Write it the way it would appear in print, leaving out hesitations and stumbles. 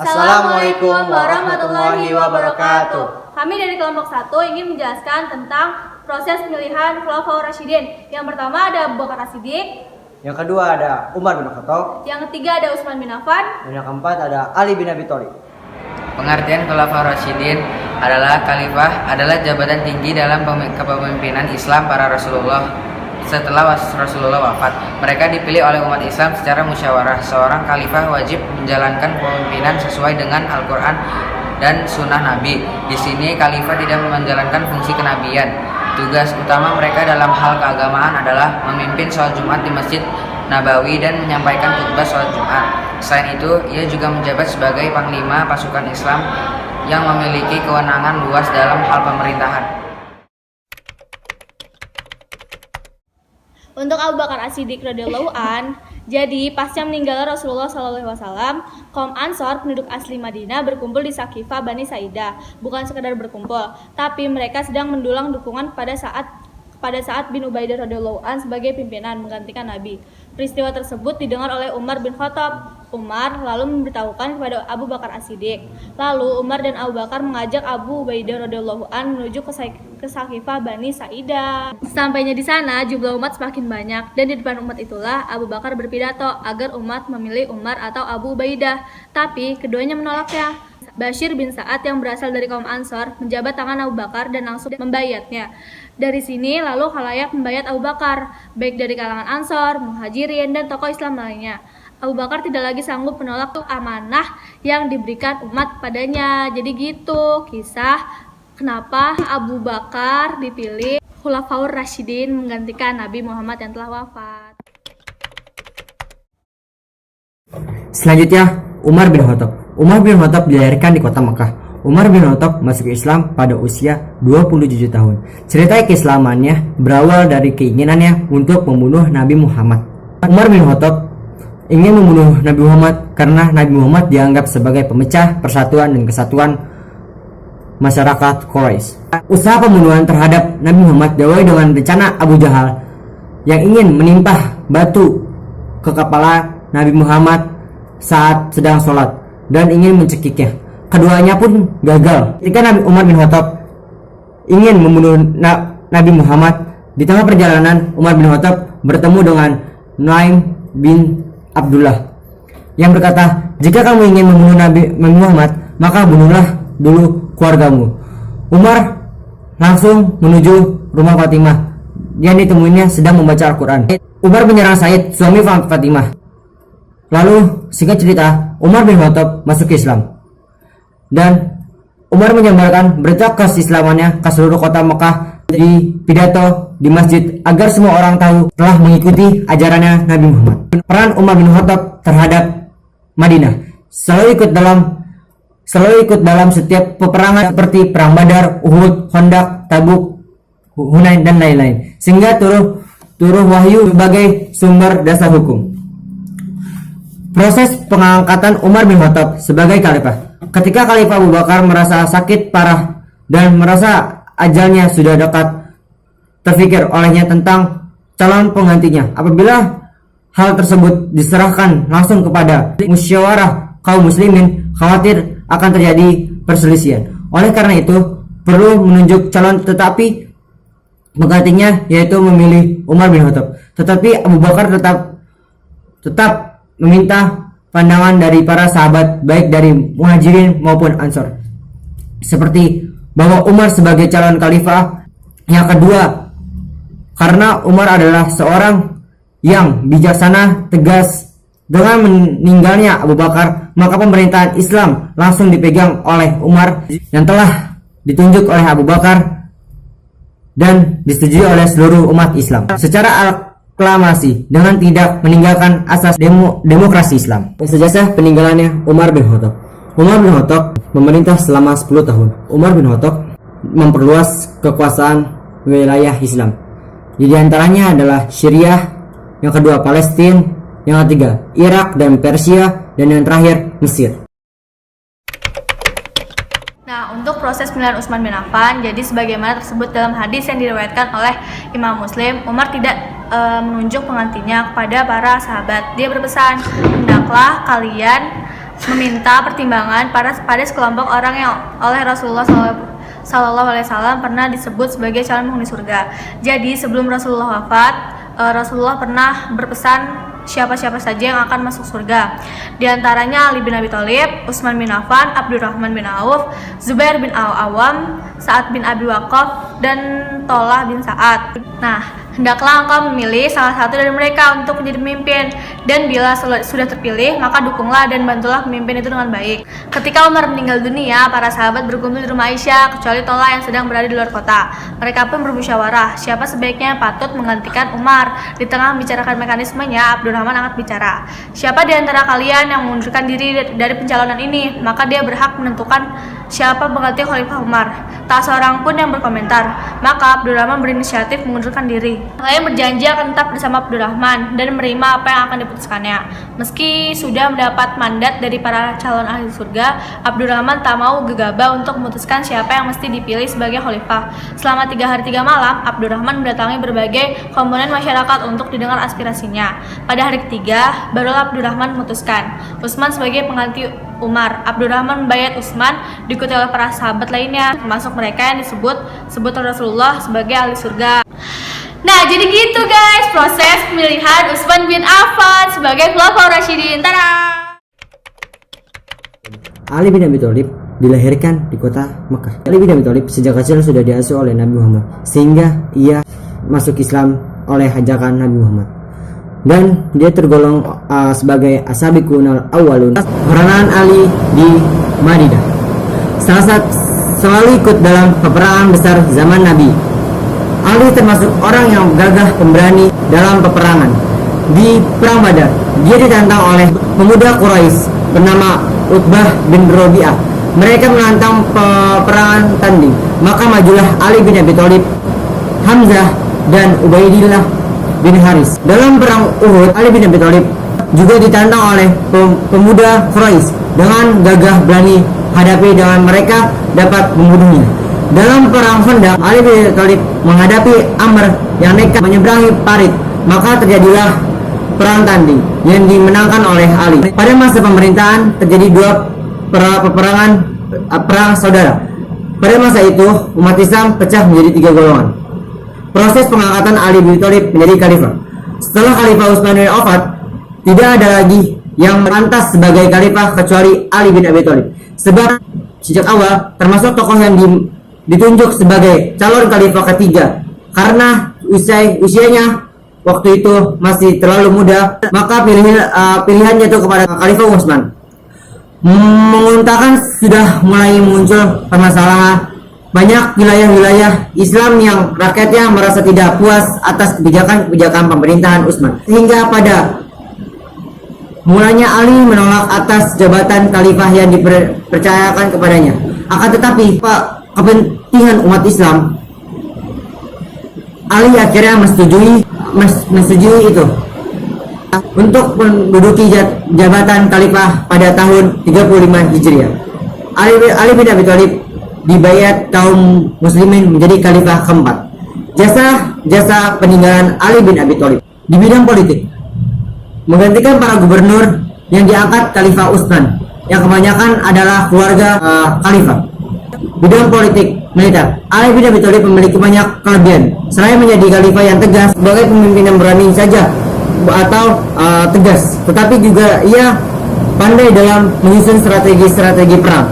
Assalamualaikum warahmatullahi wabarakatuh. Kami dari kelompok 1 ingin menjelaskan tentang proses pemilihan Khulafaur Rasyidin. Yang pertama ada Abu Bakar As-Siddiq. Yang kedua ada Umar bin Khattab. Yang ketiga ada Utsman bin Affan. Dan yang keempat ada Ali bin Abi Thalib. Pengertian Khulafaur Rasyidin adalah khalifah adalah jabatan tinggi dalam kepemimpinan Islam para Rasulullah. Setelah Rasulullah wafat, mereka dipilih oleh umat Islam secara musyawarah. Seorang khalifah wajib menjalankan kepemimpinan sesuai dengan Al-Quran dan Sunnah Nabi. Di sini khalifah tidak menjalankan fungsi kenabian. Tugas utama mereka dalam hal keagamaan adalah memimpin sholat Jumat di Masjid Nabawi dan menyampaikan khutbah sholat Jumat. Selain itu, ia juga menjabat sebagai panglima pasukan Islam yang memiliki kewenangan luas dalam hal pemerintahan. Untuk Abu Bakar As-Siddiq radhiyallahu an, jadi pasca meninggalnya Rasulullah SAW, kaum Ansor penduduk asli Madinah berkumpul di Saqifah Bani Sa'idah. Bukan sekadar berkumpul, tapi mereka sedang mendulang dukungan pada saat bin Ubaidah radhiyallahu an sebagai pimpinan menggantikan Nabi. Peristiwa tersebut didengar oleh Umar bin Khattab. Umar lalu memberitahukan kepada Abu Bakar As-Siddiq. Lalu Umar dan Abu Bakar mengajak Abu Ubaidah radhiyallahu an menuju ke Saqifah Bani Sa'idah. Sampainya di sana, jumlah umat semakin banyak dan di depan umat itulah Abu Bakar berpidato agar umat memilih Umar atau Abu Ubaidah. Tapi keduanya menolaknya. Bashir bin Sa'ad yang berasal dari kaum Ansor menjabat tangan Abu Bakar dan langsung membayatnya. Dari sini lalu khalayak membayat Abu Bakar, baik dari kalangan Ansor, Muhajirin, dan tokoh Islam lainnya. Abu Bakar tidak lagi sanggup menolak amanah yang diberikan umat padanya. Jadi gitu kisah kenapa Abu Bakar dipilih Khulafaur Rasyidin menggantikan Nabi Muhammad yang telah wafat. Selanjutnya, Umar bin Khattab. Umar bin Khattab dilahirkan di kota Mekah. Umar bin Khattab masuk Islam pada usia 27 tahun. Cerita keislamannya berawal dari keinginannya untuk membunuh Nabi Muhammad. Umar bin Khattab ingin membunuh Nabi Muhammad karena Nabi Muhammad dianggap sebagai pemecah persatuan dan kesatuan masyarakat Quraisy. Usaha pembunuhan terhadap Nabi Muhammad diawali dengan rencana Abu Jahal yang ingin menimpah batu ke kepala Nabi Muhammad saat sedang sholat dan ingin mencekiknya. Keduanya pun gagal. Ketika Nabi Umar bin Khattab ingin membunuh Nabi Muhammad, di tengah perjalanan Umar bin Khattab bertemu dengan Nuaim bin Abdullah yang berkata, jika kamu ingin membunuh Nabi Muhammad, maka bunuhlah dulu keluargamu. Umar langsung menuju rumah Fatimah yang ditemuinya sedang membaca Al-Quran. Umar menyerang Said, suami Fatimah. Lalu singkat cerita, Umar bin Khattab masuk ke Islam dan Umar menyebarkan berita keislamannya ke seluruh kota Mekah di pidato di masjid agar semua orang tahu telah mengikuti ajarannya Nabi Muhammad. Peran Umar bin Khattab terhadap Madinah selalu ikut dalam setiap peperangan seperti perang Badar, Uhud, Khandaq, Tabuk, Hunain dan lain-lain, sehingga turun wahyu sebagai sumber dasar hukum. Proses pengangkatan Umar bin Khattab sebagai khalifah. Ketika Khalifah Abu Bakar merasa sakit parah dan merasa ajalnya sudah dekat, terfikir olehnya tentang calon penggantinya. Apabila hal tersebut diserahkan langsung kepada musyawarah kaum muslimin, khawatir akan terjadi perselisihan. Oleh karena itu, perlu menunjuk calon tetapi penggantinya, yaitu memilih Umar bin Khattab. Tetapi Abu Bakar tetap meminta pandangan dari para sahabat, baik dari Muhajirin maupun Ansor, seperti bahwa Umar sebagai calon khalifah. Yang kedua, karena Umar adalah seorang yang bijaksana, tegas. Dengan meninggalnya Abu Bakar, maka pemerintahan Islam langsung dipegang oleh Umar yang telah ditunjuk oleh Abu Bakar dan disetujui oleh seluruh umat Islam secara aklamasi dengan tidak meninggalkan asas demokrasi Islam. Sejasa peninggalannya Umar bin Khattab. Umar bin Khattab memerintah selama 10 tahun. Umar bin Khattab memperluas kekuasaan wilayah Islam. Di antaranya adalah Syria, yang kedua Palestina, yang ketiga Irak dan Persia, dan yang terakhir Mesir. Nah, untuk proses pemilihan Utsman bin Affan, jadi sebagaimana tersebut dalam hadis yang diriwayatkan oleh Imam Muslim, Umar tidak menunjuk penggantinya kepada para sahabat. Dia berpesan, hendaklah kalian meminta pertimbangan pada sekelompok orang yang oleh Rasulullah Sallallahu Alaihi Wasallam pernah disebut sebagai calon penghuni surga. Jadi sebelum Rasulullah wafat, Rasulullah pernah berpesan siapa-siapa saja yang akan masuk surga. Di antaranya Ali bin Abi Thalib, Utsman bin Affan, Abdurrahman bin Auf, Zubair bin Al-Awwam, Sa'ad bin Abi Waqqas, dan Tolah bin Sa'ad. Nah, hendaklah engkau memilih salah satu dari mereka untuk menjadi pemimpin, dan bila sudah terpilih, maka dukunglah dan bantulah pemimpin itu dengan baik. Ketika Umar meninggal dunia, para sahabat berkumpul di rumah Aisyah, kecuali Tolah yang sedang berada di luar kota. Mereka pun bermusyawarah, siapa sebaiknya yang patut menggantikan Umar. Di tengah membicarakan mekanismenya, Abdurrahman angkat bicara. Siapa di antara kalian yang mengundurkan diri dari pencalonan ini, maka dia berhak menentukan siapa pengganti Khalifah Umar. Tak seorang pun yang berkomentar. Maka Abdurrahman berinisiatif mengundurkan diri. Kalian berjanji akan tetap bersama Abdurrahman dan menerima apa yang akan diputuskannya. Meski sudah mendapat mandat dari para calon ahli surga, Abdurrahman tak mau gegabah untuk memutuskan siapa yang mesti dipilih sebagai khalifah. Selama 3 hari 3 malam, Abdurrahman mendatangi berbagai komponen masyarakat untuk didengar aspirasinya. Pada hari ketiga, barulah Abdurrahman memutuskan Utsman sebagai pengganti Umar. Abdurrahman membayat Utsman diikuti oleh para sahabat lainnya, termasuk mereka yang disebut Rasulullah sebagai ahli surga. Nah, jadi gitu guys proses pemilihan Utsman bin Affan sebagai Khulafaur Rasyidin. Tada! Ali bin Abi Thalib dilahirkan di kota Mekah. Ali bin Abi Thalib sejak kecil sudah diasuh oleh Nabi Muhammad, sehingga ia masuk Islam oleh ajakan Nabi Muhammad. Dan dia tergolong sebagai as-sabiqunal awwalun. Perangan Ali di Madinah. Selalu ikut dalam peperangan besar zaman Nabi. Ali termasuk orang yang gagah pemberani dalam peperangan. Di perang Badar, dia ditantang oleh pemuda Quraisy bernama Utbah bin Rabi'ah. Mereka menantang peperangan tanding. Maka majulah Ali bin Abi Thalib, Hamzah, dan Ubaidillah bin Haris. Dalam perang Uhud, Ali bin Abi Thalib juga ditantang oleh pemuda Quraisy dengan gagah berani hadapi dengan mereka dapat membunuhnya. Dalam perang Khandaq, Ali bin Abi Thalib menghadapi Amr yang nekat menyeberangi parit. Maka terjadilah perang tanding yang dimenangkan oleh Ali. Pada masa pemerintahan terjadi 2 peperangan perang saudara. Pada masa itu umat Islam pecah menjadi 3 golongan. Proses pengangkatan Ali bin Abi Thalib menjadi khalifah. Setelah Khalifah Utsman bin Affan, tidak ada lagi yang pantas sebagai khalifah kecuali Ali bin Abi Thalib. Sebab sejak awal termasuk tokoh yang ditunjuk sebagai calon khalifah ketiga karena usianya waktu itu masih terlalu muda, maka pilihan jatuh kepada Khalifah Utsman. Menguntakan sudah mulai muncul permasalahan banyak wilayah-wilayah Islam yang rakyatnya merasa tidak puas atas kebijakan pemerintahan Utsman, sehingga pada mulanya Ali menolak atas jabatan khalifah yang dipercayakan kepadanya. Akan tetapi kepentingan umat Islam, Ali akhirnya menyetujui itu untuk menduduki jabatan khalifah pada tahun 35 Hijriah. Ali bin Abi Thalib dibayat kaum muslimin menjadi khalifah keempat. Jasa peninggalan Ali bin Abi Thalib di bidang politik menggantikan para gubernur yang diangkat Khalifah Utsman yang kebanyakan adalah keluarga khalifah. Bidang politik militer, Ali bin Abi Thalib memiliki banyak kelebihan. Selain menjadi khalifah yang tegas sebagai pemimpin yang berani saja atau tegas, tetapi juga ia pandai dalam menyusun strategi perang.